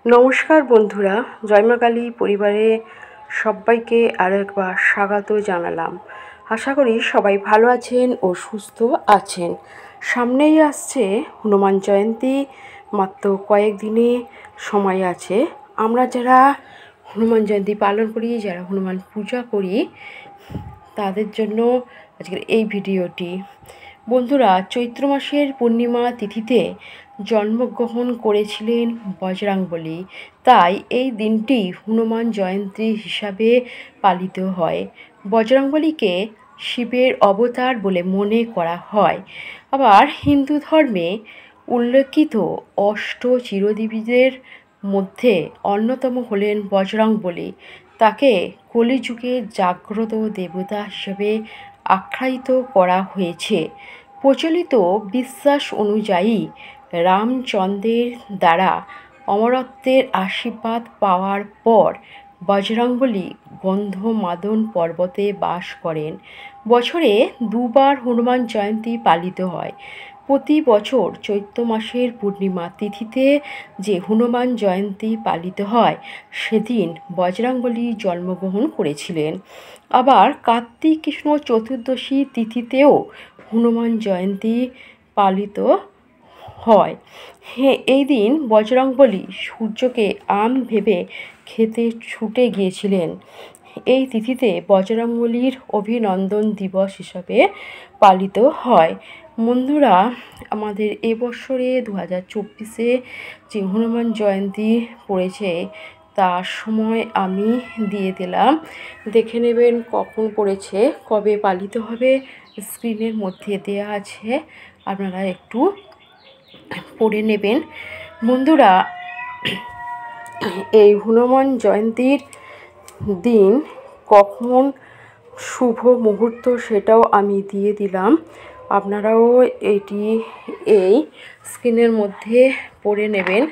নমস্কার বন্ধুরা, জয়মা কালী পরিবারে সবাইকে আরও একবার স্বাগত জানালাম। আশা করি সবাই ভালো আছেন ও সুস্থ আছেন। সামনেই আসছে হনুমান জয়ন্তী, মাত্র কয়েকদিনে সময় আছে। আমরা যারা হনুমান জয়ন্তী পালন করি, যারা হনুমান পূজা করি, তাদের জন্য আজকের এই ভিডিওটি। বন্ধুরা, চৈত্র মাসের পূর্ণিমা তিথিতে জন্মগ্রহণ করেছিলেন বজরংবলী, তাই এই দিনটি হনুমান জয়ন্তী হিসাবে পালিত হয়। বজরংবলীকে শিবের অবতার বলে মনে করা হয়। আবার হিন্দু ধর্মে উল্লেখিত অষ্ট চিরঞ্জীবীদের মধ্যে অন্যতম হলেন বজরংবলী। তাকে কলিযুগে জাগ্রত দেবতা হিসেবে আখ্যায়িত করা হয়েছে। প্রচলিত বিশ্বাস অনুযায়ী রামচন্দ্রের দ্বারা অমরত্বের আশীর্বাদ পাওয়ার পর বজরংবলী গন্ধমাদন পর্বতে বাস করেন। বছরে দুবার হনুমান জয়ন্তী পালিত হয়। প্রতি বছর চৈত্র মাসের পূর্ণিমা তিথিতে যে হনুমান জয়ন্তী পালিত হয়, সেদিন বজরংবলী জন্মগ্রহণ করেছিলেন। আবার কার্তিক কৃষ্ণ চতুর্দশী তিথিতেও হনুমান জয়ন্তী পালিত হয়। এই দিন বজরংবলী সূর্যকে আম ভেবে খেতে ছুটে গিয়েছিলেন। এই তিথিতে বজরংবলীর অভিনন্দন দিবস হিসাবে পালিত হয়। বন্ধুরা, আমাদের এবছরে 2024-এ যে হনুমান জয়ন্তী পড়েছে, তার সময় আমি দিয়ে দিলাম। দেখে নেবেন কখন পড়েছে, কবে পালিত হবে, স্ক্রিনের মধ্যে দেয়া আছে, আপনারা একটু পড়ে নেবেন। বন্ধুরা, এই হনুমান জয়ন্তীর দিন কখন শুভ মুহূর্ত সেটাও আমি দিয়ে দিলাম। আপনারাও এই স্ক্রিনের মধ্যে পড়ে নেবেন,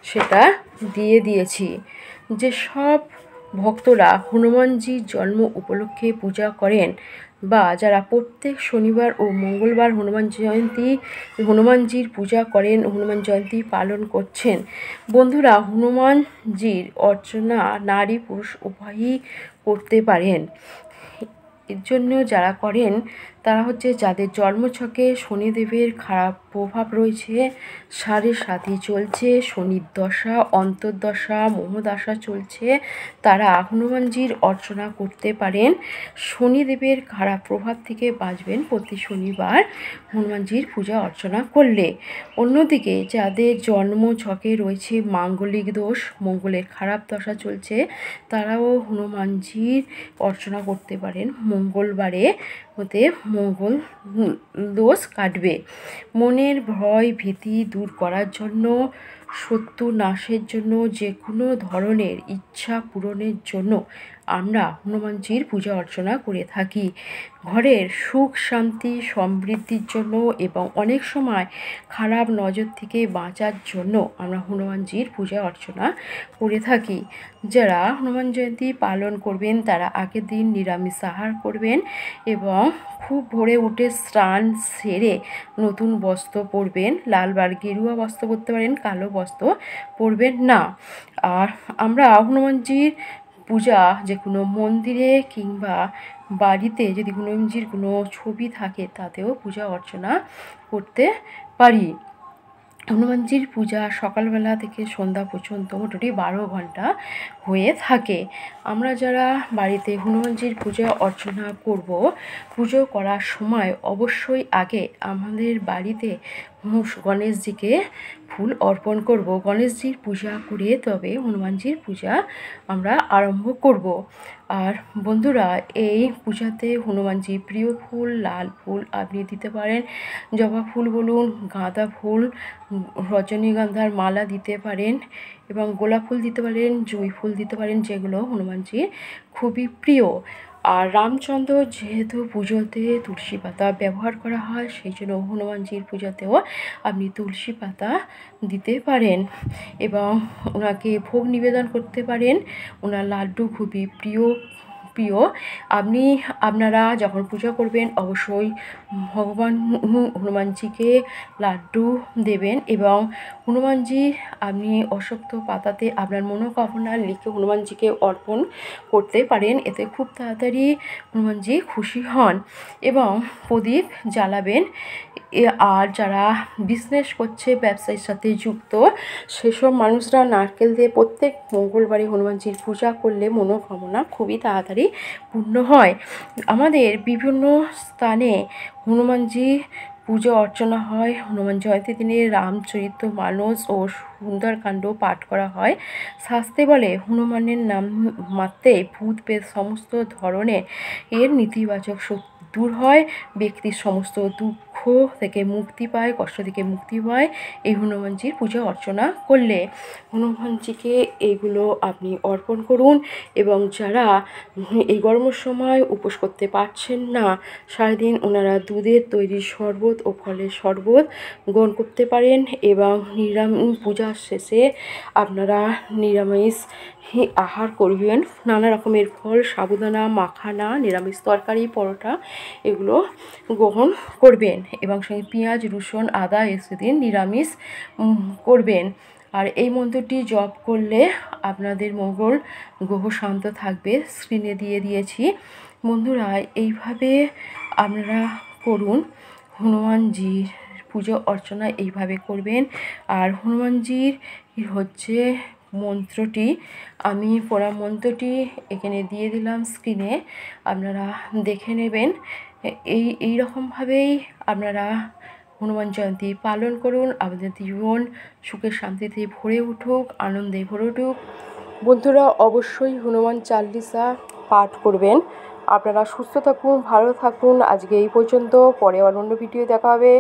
সেটা দিয়ে দিয়েছি। যেসব ভক্তরা হনুমানজির জন্ম উপলক্ষে পূজা করেন বা যারা প্রত্যেক শনিবার ও মঙ্গলবার হনুমানজির পূজা করেন, হনুমান জয়ন্তী পালন করছেন, বন্ধুরা, হনুমানজির অর্চনা নারী পুরুষ উভয়ই করতে পারেন। এর জন্য যারা করেন তারা হচ্ছে যাদের জন্মছকে শনিদেবের খারাপ প্রভাব রয়েছে, সাড়ে সাথী চলছে, শনির দশা, অন্তর্দশা, মোহদশা চলছে, তারা হনুমানজির অর্চনা করতে পারেন। শনিদেবের খারাপ প্রভাব থেকে বাঁচবেন প্রতি শনিবার হনুমানজির পূজা অর্চনা করলে। অন্যদিকে যাদের জন্মছকে রয়েছে মাঙ্গলিক দোষ, মঙ্গলের খারাপ দশা চলছে, তারাও হনুমানজির অর্চনা করতে পারেন। মঙ্গলবারে হতে মঙ্গল দোষ কাটবে। মনের ভয় ভীতি দূর করার জন্য, শত্রু নাশের জন্য, যে কোনো ধরনের ইচ্ছা পূরণের জন্য আমরা হনুমানজির পূজা অর্চনা করে থাকি। ঘরের সুখ শান্তি সমৃদ্ধির জন্য এবং অনেক সময় খারাপ নজর থেকে বাঁচার জন্য আমরা হনুমানজির পূজা অর্চনা করে থাকি। যারা হনুমান জয়ন্তী পালন করবেন তারা আগের দিন নিরামিষ আহার করবেন এবং খুব ভোরে উঠে স্নান সেরে নতুন বস্ত্র পরবেন। লাল বা গেরুয়া বস্ত্র পরতে পারেন, কালো বস্ত্র পরবেন না। আর আমরা হনুমানজির পূজা যে কোনো মন্দিরে কিংবা বাড়িতে যদি হনুমানজির কোনো ছবি থাকে তাতেও পূজা অর্চনা করতে পারি। হনুমানজির পূজা সকালবেলা থেকে সন্ধ্যা পর্যন্ত মোটামুটি 12 ঘন্টা হয়ে থাকে। আমরা যারা বাড়িতে হনুমানজির পূজা অর্চনা করব, পুজো করার সময় অবশ্যই আগে আমাদের বাড়িতে গণেশজিকে ফুল অর্পণ করব। গণেশজির পূজা করে তবে হনুমানজির পূজা আমরা আরম্ভ করব। আর বন্ধুরা, এই পূজাতে হনুমানজির প্রিয় ফুল লাল ফুল আপনি দিতে পারেন। জবা ফুল বলুন, গাঁদা ফুল, রজনীগন্ধার মালা দিতে পারেন এবং গোলাপ ফুল দিতে পারেন, জুঁই ফুল দিতে পারেন, যেগুলো হনুমানজির খুবই প্রিয়। আর রামচন্দ্র যেহেতু পুজোতে তুলসী পাতা ব্যবহার করা হয়, সেই জন্য হনুমানজির পূজাতেও আপনি তুলসী পাতা দিতে পারেন এবং ওনাকে ভোগ নিবেদন করতে পারেন। ওনার লাড্ডু খুবই প্রিয় প্রিয়। আপনারা যখন পূজা করবেন অবশ্যই ভগবান হনুমানজিকে লাড্ডু দেবেন এবং হনুমানজি আপনি অশ্বত্থ পাতাতে আপনার মনোকামনা লিখে হনুমানজিকে অর্পণ করতে পারেন। এতে খুব তাড়াতাড়ি হনুমানজি খুশি হন এবং প্রদীপ জ্বালাবেন। আর যারা বিজনেস করছে, ব্যবসার সাথে যুক্ত, সেসব মানুষরা নারকেল দিয়ে প্রত্যেক মঙ্গলবারে হনুমানজির পূজা করলে মনোকামনা খুবই তাড়াতাড়ি পূর্ণ হয়। আমাদের বিভিন্ন স্থানে হনুমানজি পুজো অর্চনা হয়। হনুমান জয়ন্তীর দিনে রামচরিত মানস ও সুন্দরকাণ্ড পাঠ করা হয়। শাস্ত্রে বলে হনুমানের নাম মাত্রে ভূত প্রেত সমস্ত ধরনের নেতিবাচক শক্তি দূর হয়, ব্যক্তির সমস্ত দুঃখ থেকে মুক্তি পায়, কষ্ট থেকে মুক্তি পায় এই হনুমানজির পূজা অর্চনা করলে। হনুমানজিকে এইগুলো আপনি অর্পণ করুন এবং যারা এই গরমের সময় উপোস করতে পারছেন না, সারাদিন ওনারা দুধের তৈরি শরবত ও ফলের শরবত গ্রহণ করতে পারেন এবং পূজার শেষে আপনারা নিরামিষ আহার করবেন। নানা রকমের ফল, সাবুদানা, মাখানা, নিরামিষ তরকারি, পরোটা এগুলো গ্রহণ করবেন এবং সঙ্গে পেঁয়াজ, রসুন, আদা সেদিন নিরামিষ করবেন। আর এই মন্ত্রটি জপ করলে আপনাদের মঙ্গল গ্রহ শান্ত থাকবে। স্ক্রিনে দিয়ে দিয়েছি। বন্ধুরা, এইভাবে আপনারা করুন। হনুমানজির পুজো অর্চনা এইভাবে করবেন। আর হনুমানজির হচ্ছে মন্ত্রটি, আমি পড়া মন্ত্রটি এখানে দিয়ে দিলাম স্ক্রিনে, আপনারা দেখে নেবেন। এই রকমভাবেই আপনারা হনুমান জয়ন্তী পালন করুন। আপনাদের জীবন সুখে শান্তিতে ভরে উঠুক, আনন্দে ভরে উঠুক। বন্ধুরা, অবশ্যই হনুমান চালিসা পাঠ করবেন। আপনারা সুস্থ থাকুন, ভালো থাকুন। আজকে এই পর্যন্ত, পরে আবার অন্য ভিডিও দেখা হবে।